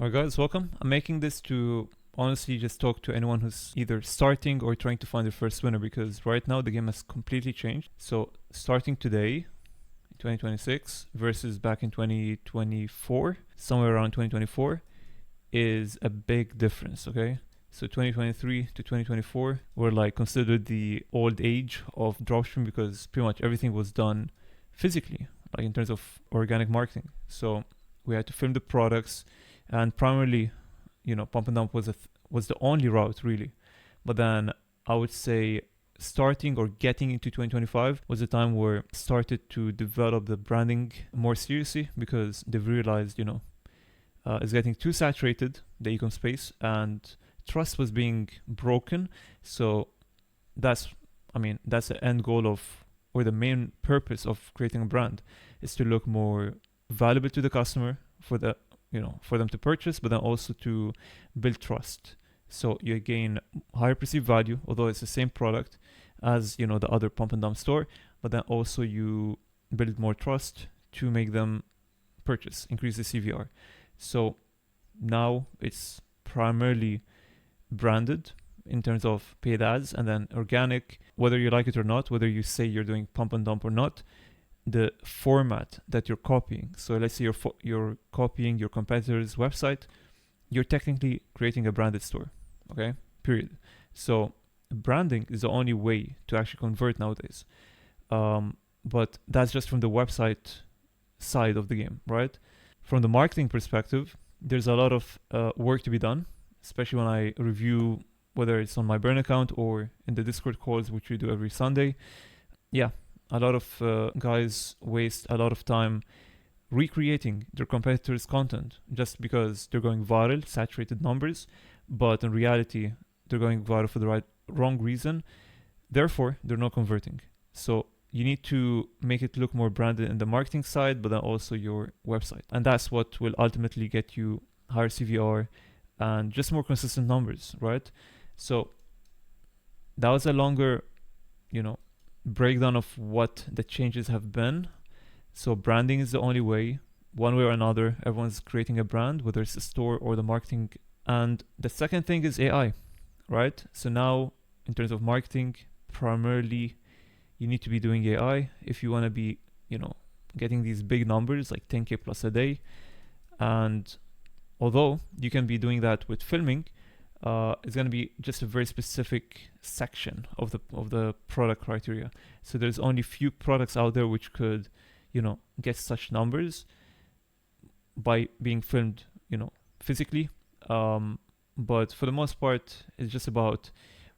Alright guys, welcome. I'm making this to honestly just talk to anyone who's either starting or trying to find their first winner, because right now the game has completely changed. So starting today, 2026 versus back in 2024, somewhere around 2024, is a big difference, okay? So 2023 to 2024 were like considered the old age of dropshipping because pretty much everything was done physically, like in terms of organic marketing. So we had to film the products, and primarily, pump and dump was the only route really. But then I would say starting or getting into 2025 was a time where started to develop the branding more seriously, because they've realized, it's getting too saturated, the ecom space, and trust was being broken. So that's the end goal of, or the main purpose of creating a brand, is to look more valuable to the customer for them to purchase, but then also to build trust. So you gain higher perceived value, although it's the same product as the other pump and dump store, but then also you build more trust to make them purchase, increase the CVR. So now it's primarily branded in terms of paid ads, and then organic, whether you like it or not, whether you say you're doing pump and dump or not, the format that you're copying. So let's say you're copying your competitor's website, you're technically creating a branded store, okay? Period. So branding is the only way to actually convert nowadays. But that's just from the website side of the game, right? From the marketing perspective, there's a lot of work to be done, especially when I review, whether it's on my burn account or in the Discord calls, which we do every Sunday. Yeah, a lot of guys waste a lot of time recreating their competitors' content just because they're going viral, saturated numbers, but in reality, they're going viral for the wrong reason. Therefore, they're not converting. So you need to make it look more branded in the marketing side, but then also your website. And that's what will ultimately get you higher CVR and just more consistent numbers, right? So that was a longer, breakdown of what the changes have been. So branding is the only way. One way or another, everyone's creating a brand, whether it's the store or the marketing. And the second thing is AI, right? So now, in terms of marketing, primarily, you need to be doing AI if you want to be, getting these big numbers like 10K plus a day. And although you can be doing that with filming, it's going to be just a very specific section of the product criteria. So there's only few products out there which could, get such numbers by being filmed, physically. But for the most part, it's just about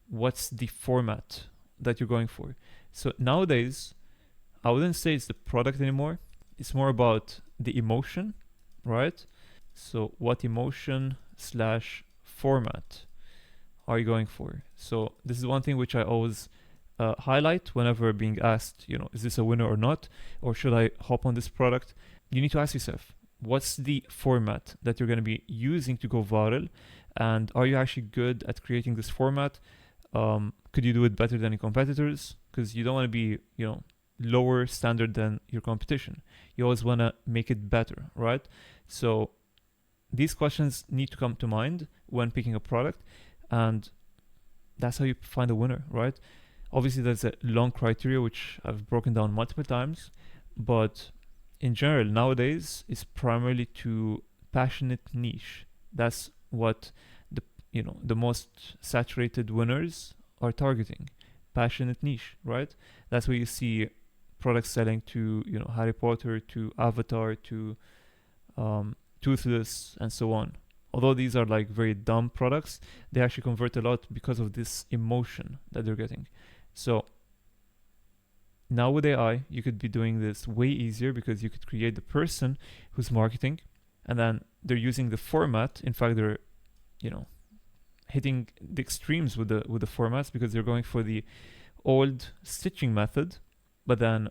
what's the format that you're going for. So nowadays, I wouldn't say it's the product anymore. It's more about the emotion, right? So what emotion / format are you going for? So this is one thing which I always highlight whenever being asked, is this a winner or not? Or should I hop on this product? You need to ask yourself, what's the format that you're going to be using to go viral? And are you actually good at creating this format? Could you do it better than your competitors? Because you don't want to be, lower standard than your competition. You always want to make it better, right? So these questions need to come to mind when picking a product, and that's how you find a winner, right? Obviously, there's a long criteria which I've broken down multiple times, but in general, nowadays, it's primarily to passionate niche. That's what the most saturated winners are targeting. Passionate niche, right? That's where you see products selling to Harry Potter, to Avatar, to Toothless, and so on. Although these are like very dumb products, they actually convert a lot because of this emotion that they're getting. So now with AI, you could be doing this way easier, because you could create the person who's marketing, and then they're using the format. In fact, they're hitting the extremes with the formats, because they're going for the old stitching method, but then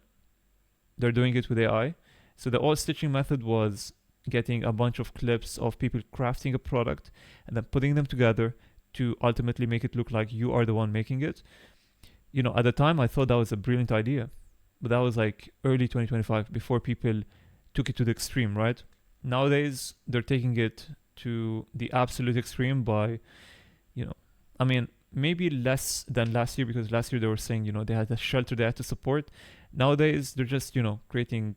they're doing it with AI. So the old stitching method was getting a bunch of clips of people crafting a product and then putting them together to ultimately make it look like you are the one making it. At the time I thought that was a brilliant idea, but that was like early 2025, before people took it to the extreme, right? Nowadays they're taking it to the absolute extreme by, you know, I mean, maybe less than last year, because last year they were saying, they had a shelter they had to support. Nowadays, they're just, creating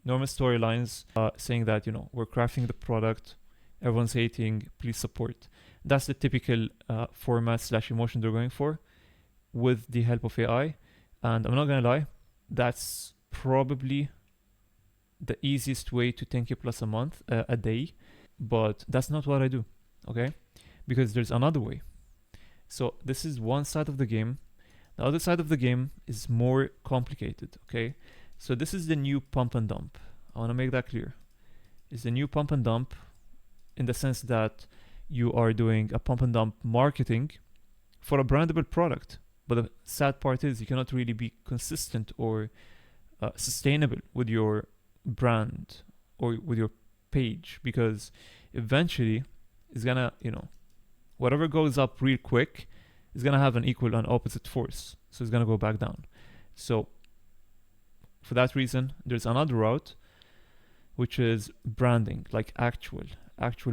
normal storylines, saying that, we're crafting the product, everyone's hating, please support. That's the typical format/emotion they're going for with the help of AI. And I'm not gonna lie, that's probably the easiest way to 10k plus a month, a day, but that's not what I do, okay? Because there's another way. So this is one side of the game. The other side of the game is more complicated, okay? So this is the new pump and dump. I want to make that clear. It's the new pump and dump in the sense that you are doing a pump and dump marketing for a brandable product. But the sad part is you cannot really be consistent or sustainable with your brand or with your page, because eventually it's gonna, whatever goes up real quick is gonna have an equal and opposite force. So it's gonna go back down. So for that reason, there's another route, which is branding, like actual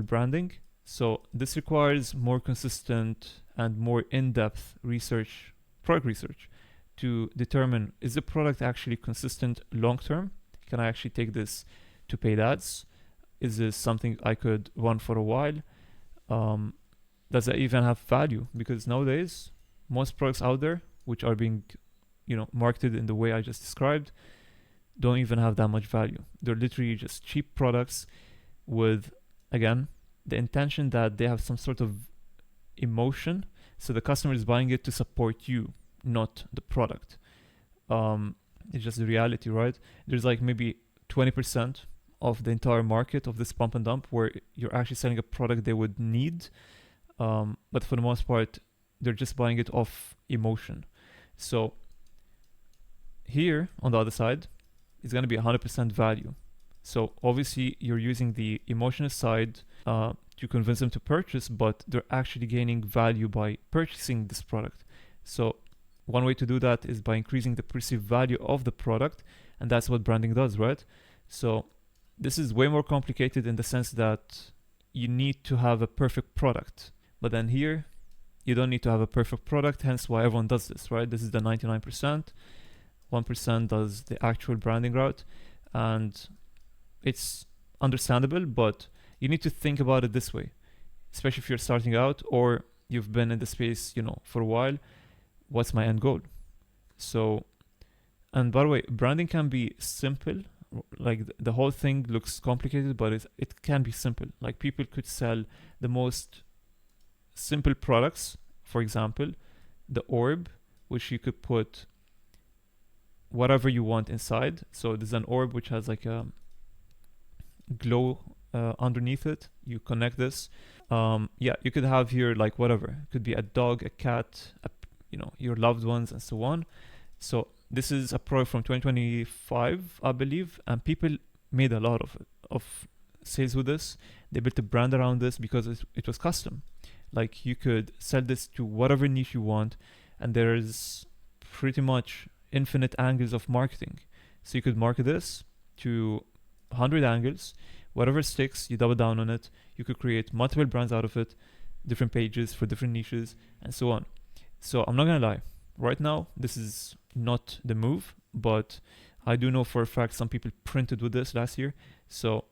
branding. So this requires more consistent and more in-depth research, product research, to determine, is the product actually consistent long-term? Can I actually take this to paid ads? Is this something I could run for a while? Does that even have value? Because nowadays, most products out there, which are being, marketed in the way I just described, don't even have that much value. They're literally just cheap products with, again, the intention that they have some sort of emotion. So the customer is buying it to support you, not the product. It's just the reality, right? There's like maybe 20% of the entire market of this pump and dump where you're actually selling a product they would need. But for the most part, they're just buying it off emotion. So here on the other side, it's going to be 100% value. So obviously you're using the emotional side to convince them to purchase, but they're actually gaining value by purchasing this product. So one way to do that is by increasing the perceived value of the product, and that's what branding does, right? So this is way more complicated in the sense that you need to have a perfect product. But then here, you don't need to have a perfect product, hence why everyone does this, right? This is the 99%. 1% does the actual branding route. And it's understandable, but you need to think about it this way, especially if you're starting out or you've been in the space, for a while. What's my end goal? So, and by the way, branding can be simple. Like the whole thing looks complicated, but it can be simple. Like people could sell the most simple products. For example, the orb, which you could put whatever you want inside. So there's an orb which has like a glow underneath it. You connect this. You could have here like whatever. It could be a dog, a cat, your loved ones, and so on. So this is a product from 2025, I believe, and people made a lot of sales with this. They built a brand around this because it was custom. Like you could sell this to whatever niche you want, and there's pretty much infinite angles of marketing. So you could market this to 100 angles, whatever sticks, you double down on it. You could create multiple brands out of it, different pages for different niches, and so on. So I'm not gonna lie, right now this is not the move, but I do know for a fact some people printed with this last year. So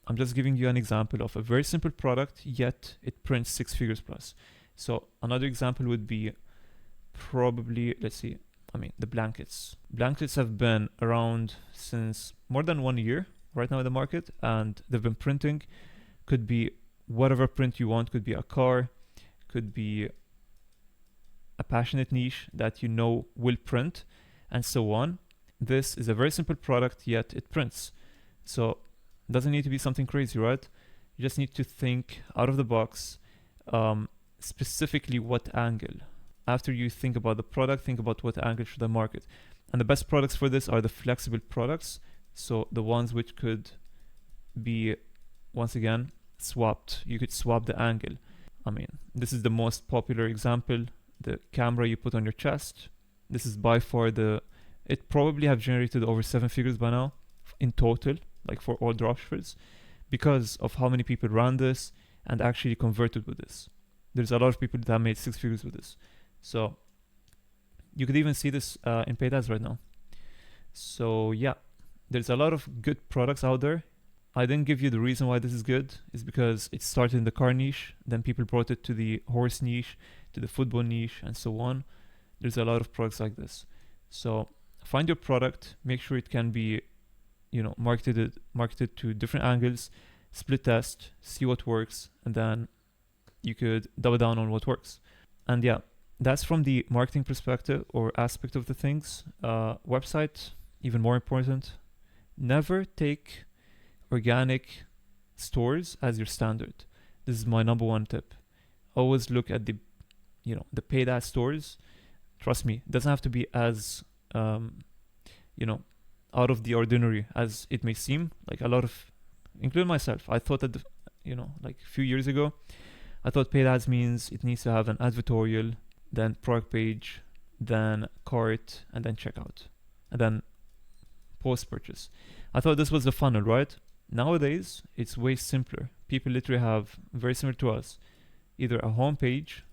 I'm just giving you an example of a very simple product, yet it prints 6 figures plus. So another example would be probably, the blankets. Blankets have been around since more than 1 year right now in the market, and they've been printing. Could be whatever print you want, could be a car, could be a passionate niche that will print, and so on. This is a very simple product, yet it prints. So it doesn't need to be something crazy, right? You just need to think out of the box, specifically what angle. After you think about the product, think about what angle should I market. And the best products for this are the flexible products. So the ones which could be, once again, swapped. You could swap the angle. This is the most popular example. The camera you put on your chest. This is by far it probably have generated over 7 figures by now in total, like for all dropshippers, because of how many people run this and actually converted with this. There's a lot of people that have made 6 figures with this. So you could even see this in paid ads right now. So yeah, there's a lot of good products out there. I didn't give you the reason why this is good. Is because it started in the car niche, then people brought it to the horse niche, to the football niche, and so on. There's a lot of products like this. So find your product, make sure it can be, marketed to different angles, split test, see what works, and then you could double down on what works. And yeah, that's from the marketing perspective or aspect of the things. Website, even more important. Never take organic stores as your standard. This is my number one tip. Always look at the paid ad stores. Trust me, it doesn't have to be as out of the ordinary as it may seem. Like a lot of, including myself, I thought that like a few years ago, I thought paid ads means it needs to have an advertorial, then product page, then cart, and then checkout, and then post purchase. I thought this was the funnel, right? Nowadays, it's way simpler. People literally have, very similar to us, either a home page,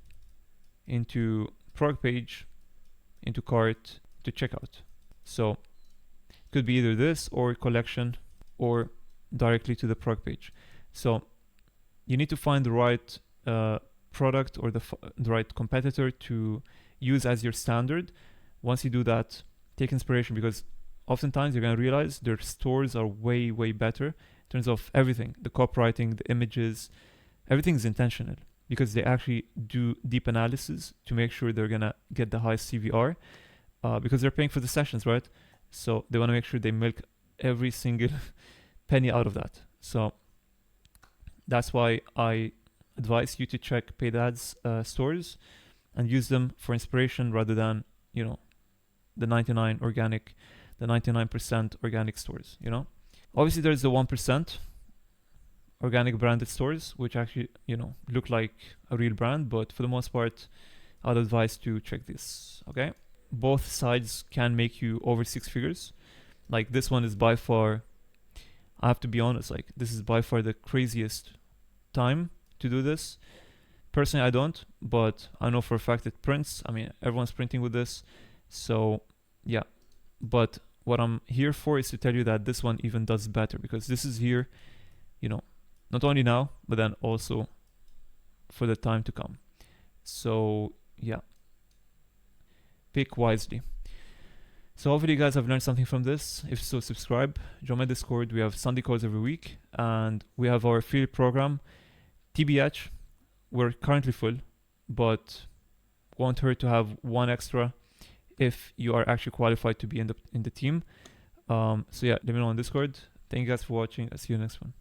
into product page, into cart, to checkout. So it could be either this or collection or directly to the product page. So you need to find the right product or the right competitor to use as your standard. Once you do that, take inspiration, because oftentimes you're going to realize their stores are way, way better in terms of everything. The copywriting, the images, everything is intentional, because they actually do deep analysis to make sure they're going to get the highest CVR, because they're paying for the sessions, right? So they want to make sure they milk every single penny out of that. So that's why I advise you to check paid ads stores and use them for inspiration rather than, the 99% organic stores, Obviously there's the 1% organic branded stores, which actually, look like a real brand, but for the most part, I'd advise to check this, okay? Both sides can make you over 6 figures. Like this one is by far, I have to be honest, like this is by far the craziest time to do this. Personally, I don't, but I know for a fact it prints. I mean, everyone's printing with this. So yeah, but what I'm here for is to tell you that this one even does better, because this is here, not only now, but then also for the time to come. So yeah, pick wisely. So hopefully you guys have learned something from this. If so, subscribe, join my Discord. We have Sunday calls every week, and we have our affiliate program, TBH. We're currently full, but won't hurt to have one extra if you are actually qualified to be in the team. So yeah, let me know on Discord. Thank you guys for watching. I'll see you next one.